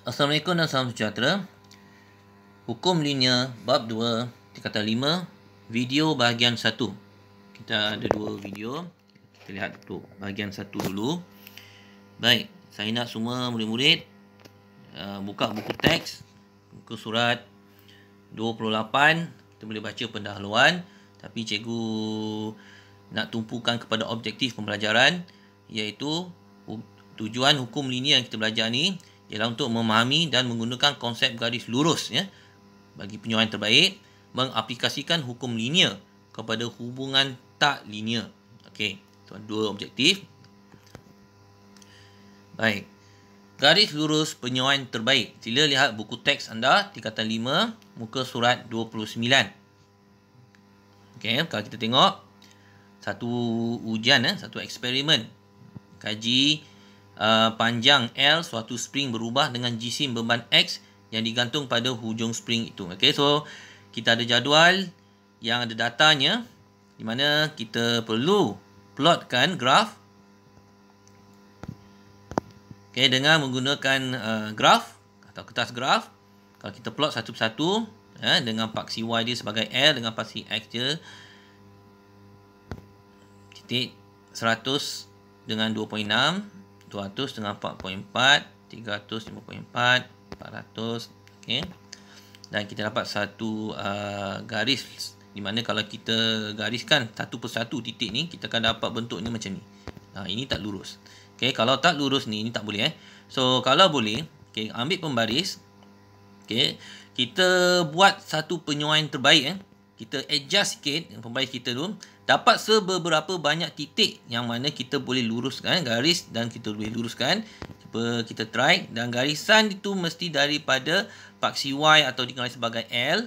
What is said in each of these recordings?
Assalamualaikum dan salam sejahtera. Hukum linear bab 2 tingkatan 5 video bahagian 1. Kita ada dua video. Kita lihat untuk bahagian 1 dulu. Baik, saya nak semua murid-murid buka buku teks muka surat 28. Kita boleh baca pendahuluan, tapi cikgu nak tumpukan kepada objektif pembelajaran, iaitu tujuan hukum linear yang kita belajar ni ialah untuk memahami dan menggunakan konsep garis lurus bagi penyuaian terbaik, mengaplikasikan hukum linear kepada hubungan tak linear. Okey, itu dua objektif. Baik. Garis lurus penyuaian terbaik. Sila lihat buku teks anda tingkatan 5 muka surat 29. Okey, kalau kita tengok satu ujian satu eksperimen kaji panjang L suatu spring berubah dengan jisim beban X yang digantung pada hujung spring itu. Okey, so kita ada jadual yang ada datanya di mana kita perlu plotkan graf. Okey, dengan menggunakan graf atau kertas graf. Kalau kita plot satu persatu dengan paksi Y dia sebagai L, dengan paksi X dia titik 100 dengan 2.6, 200 dengan 4.4, 354, 400. Okey. Dan kita dapat satu garis di mana kalau kita gariskan satu persatu titik ni, kita akan dapat bentuknya macam ni. Ini tak lurus. Okey, kalau tak lurus ni, ini tak boleh So kalau boleh, okey, ambil pembaris. Okey, kita buat satu penyuaian terbaik Kita adjust sikit pembaris kita tu, dapat seberapa banyak titik yang mana kita boleh luruskan garis dan kita boleh luruskan. Cuba kita try, dan garisan itu mesti daripada paksi Y atau dikenali sebagai L.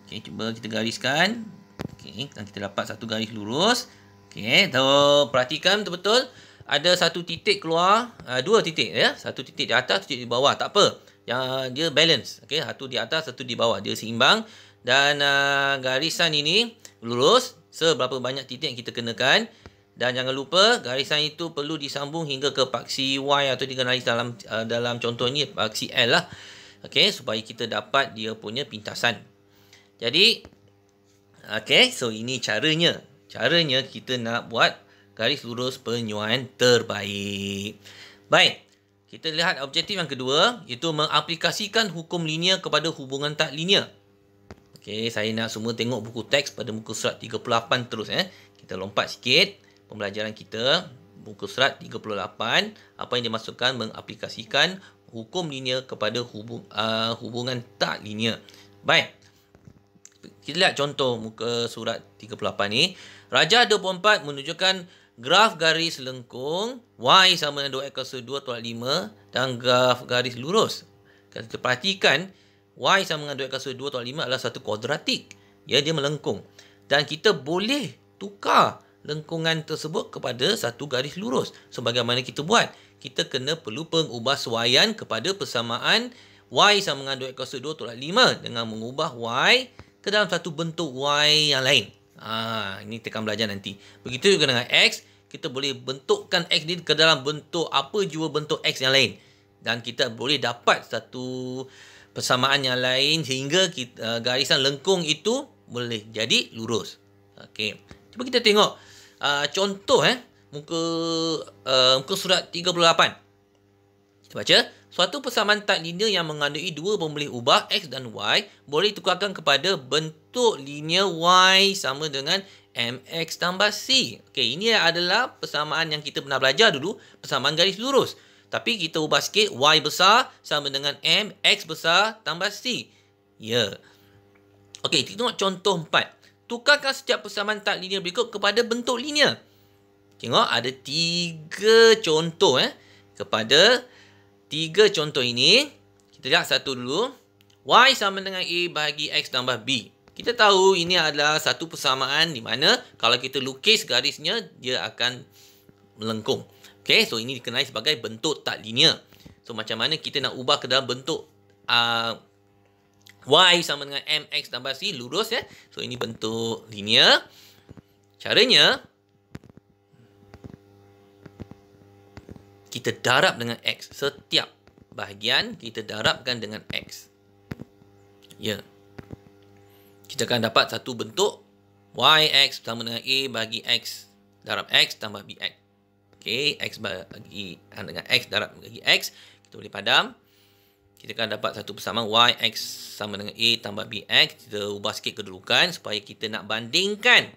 Okey, cuba kita gariskan. Okey, dan kita dapat satu garis lurus. Okey, so perhatikan betul-betul ada satu titik keluar, dua titik satu titik di atas, satu titik di bawah. Tak apa, yang dia balance. Okey, satu di atas, satu di bawah, dia seimbang. Dan garisan ini lurus seberapa banyak titik yang kita kenakan. Dan jangan lupa garisan itu perlu disambung hingga ke paksi Y atau dikenali dalam contoh ni paksi L lah. Okey, supaya kita dapat dia punya pintasan. Jadi okey, so ini caranya. Caranya kita nak buat garis lurus penyuaian terbaik. Baik, kita lihat objektif yang kedua, iaitu mengaplikasikan hukum linear kepada hubungan tak linear. Okey, saya nak semua tengok buku teks pada muka surat 38 terus. Kita lompat sikit pembelajaran kita. Muka surat 38, apa yang dimaksudkan mengaplikasikan hukum linear kepada hubungan tak linear. Baik, kita lihat contoh muka surat 38 ni. Rajah 24 menunjukkan graf garis lengkung Y sama dengan 2x kuasa 2 tolak 5 dan graf garis lurus. Kalau kita perhatikan, Y sama dengan 2x kuasa 2 tolak 5 adalah satu kuadratik. Dia melengkung. Dan kita boleh tukar lengkungan tersebut kepada satu garis lurus. So, bagaimana kita buat? Kita perlu pengubahsuaian kepada persamaan Y sama dengan 2x kuasa 2 tolak 5 dengan mengubah Y ke dalam satu bentuk Y yang lain. Ini kita akan belajar nanti. Begitu juga dengan X. Kita boleh bentukkan X ni ke dalam bentuk apa jua bentuk X yang lain. Dan kita boleh dapat satu persamaan yang lain sehingga garisan lengkung itu boleh jadi lurus. Okey, cuba kita tengok contoh muka surat 38. Kita baca, suatu persamaan tak linear yang mengandungi dua pemboleh ubah X dan Y boleh ditukarkan kepada bentuk linear Y sama dengan MX tambah C. Okey, ini adalah persamaan yang kita pernah belajar dulu, persamaan garis lurus. Tapi kita ubah sikit, Y besar sama dengan M, X besar tambah C. Okey, kita tengok contoh 4. Tukarkan setiap persamaan tak linear berikut kepada bentuk linear. Tengok, ada 3 contoh kepada 3 contoh ini. Kita lihat satu dulu. Y sama dengan A bahagi X tambah B. Kita tahu ini adalah satu persamaan di mana kalau kita lukis garisnya, dia akan melengkung. Okay, so ini dikenali sebagai bentuk tak linear. So macam mana kita nak ubah ke dalam bentuk Y sama dengan MX tambah C, lurus So ini bentuk linear. Caranya, kita darab dengan X setiap bahagian kita darabkan dengan X. Ya. Kita akan dapat satu bentuk YX sama dengan A bagi X darab X tambah BX. Okey, X bagi dengan X darab bagi X. Kita boleh padam. Kita akan dapat satu persamaan YX sama dengan A tambah BX. Kita ubah sikit kedudukan supaya kita nak bandingkan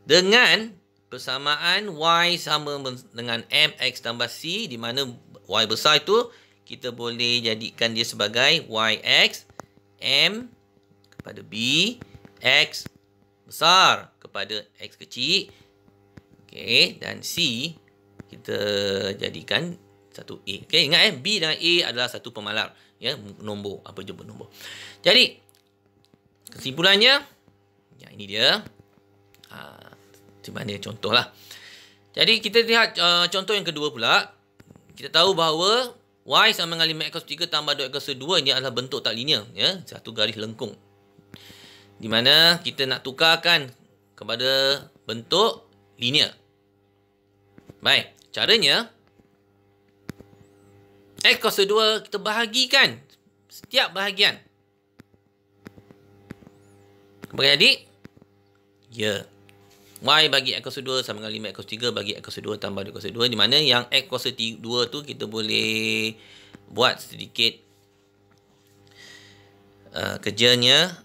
dengan persamaan Y sama dengan MX tambah C, di mana Y besar itu kita boleh jadikan dia sebagai YX M kepada B, X besar kepada X kecil. Okey, dan C kita jadikan satu A. Okey, ingat B dengan A adalah satu pemalar, ya, nombor, apa jumpa nombor. Jadi kesimpulannya, ya, ini dia. Macam mana contohlah. Jadi kita lihat contoh yang kedua pula. Kita tahu bahawa Y sama dengan 5x3 tambah 2x2 ini adalah bentuk tak linear, ya, satu garis lengkung. Di mana kita nak tukarkan kepada bentuk linear. Baik, caranya X kuasa 2 kita bahagikan setiap bahagian. Apa jadi? Ya. Y bagi X kuasa 2 sama dengan 5 X kuasa 3 bagi X kuasa 2 tambah 2 kuasa 2. Di mana yang X kuasa 2 tu kita boleh buat sedikit kerjanya.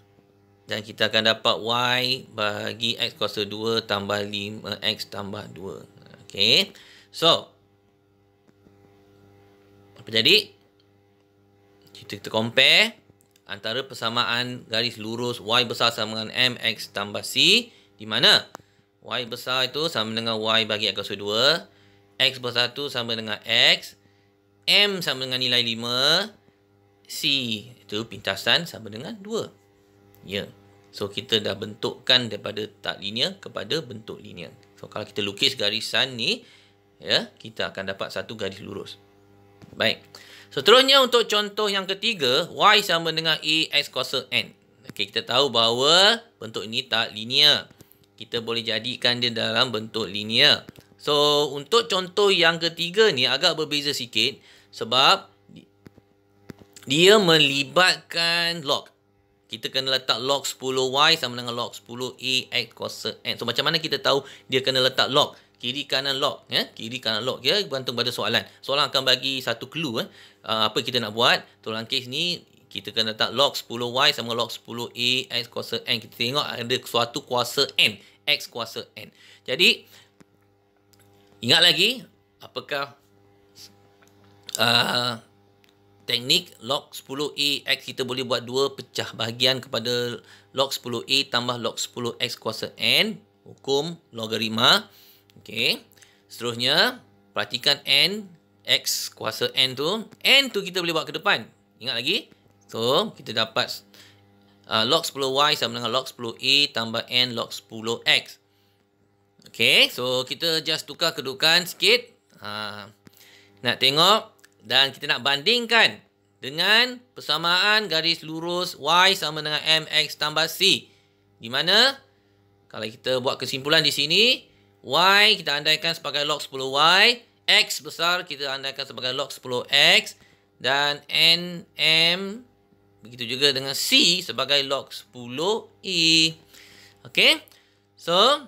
Dan kita akan dapat Y bagi X kuasa 2 tambah 5X tambah 2. Okay. So, apa jadi? Kita compare antara persamaan garis lurus Y besar sama dengan MX tambah C. Di mana Y besar itu sama dengan Y bagi X kuasa 2. X besar itu sama dengan X. M sama dengan nilai 5. C itu pintasan sama dengan 2. Ya. So, kita dah bentukkan daripada tak linear kepada bentuk linear. So, kalau kita lukis garisan ni, ya, kita akan dapat satu garis lurus. Baik. Seterusnya untuk contoh yang ketiga, Y sama dengan AX kuasa N. Okey, kita tahu bahawa bentuk ini tak linear. Kita boleh jadikan dia dalam bentuk linear. So, untuk contoh yang ketiga ni agak berbeza sikit sebab dia melibatkan log. Kita kena letak log 10Y sama dengan log 10AX kuasa N. So, macam mana kita tahu dia kena letak log? Kiri kanan log. Ya? Kiri kanan log. Ya? Bergantung pada soalan. Soalan akan bagi satu clue. Apa kita nak buat. Dalam kes ni, kita kena letak log 10Y sama log 10AX kuasa N. Kita tengok ada suatu kuasa N. X kuasa N. Jadi, ingat lagi, apakah teknik log 10A X kita boleh buat dua pecah bahagian kepada log 10A tambah log 10X kuasa N. Hukum logarima. Okey. Seterusnya, perhatikan N. X kuasa N tu. N tu kita boleh buat ke depan. Ingat lagi? So, kita dapat log 10Y sama dengan log 10A tambah N log 10X. Okey. So, kita just tukar kedudukan sikit. Nak tengok. Dan kita nak bandingkan dengan persamaan garis lurus Y sama dengan MX tambah C. Di mana, kalau kita buat kesimpulan di sini, Y kita andaikan sebagai log 10Y. X besar kita andaikan sebagai log 10X. Dan NM, begitu juga dengan C sebagai log 10E. Okey. So,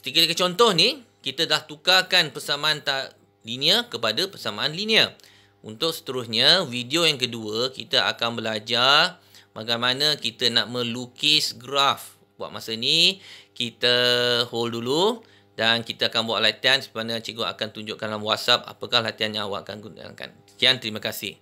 ketika contoh ni, kita dah tukarkan persamaan tak linear kepada persamaan linear. Untuk seterusnya, video yang kedua, kita akan belajar bagaimana kita nak melukis graf. Buat masa ni, kita hold dulu dan kita akan buat latihan sebenarnya cikgu akan tunjukkan dalam WhatsApp apakah latihan yang awak akan gunakan. Sekian, terima kasih.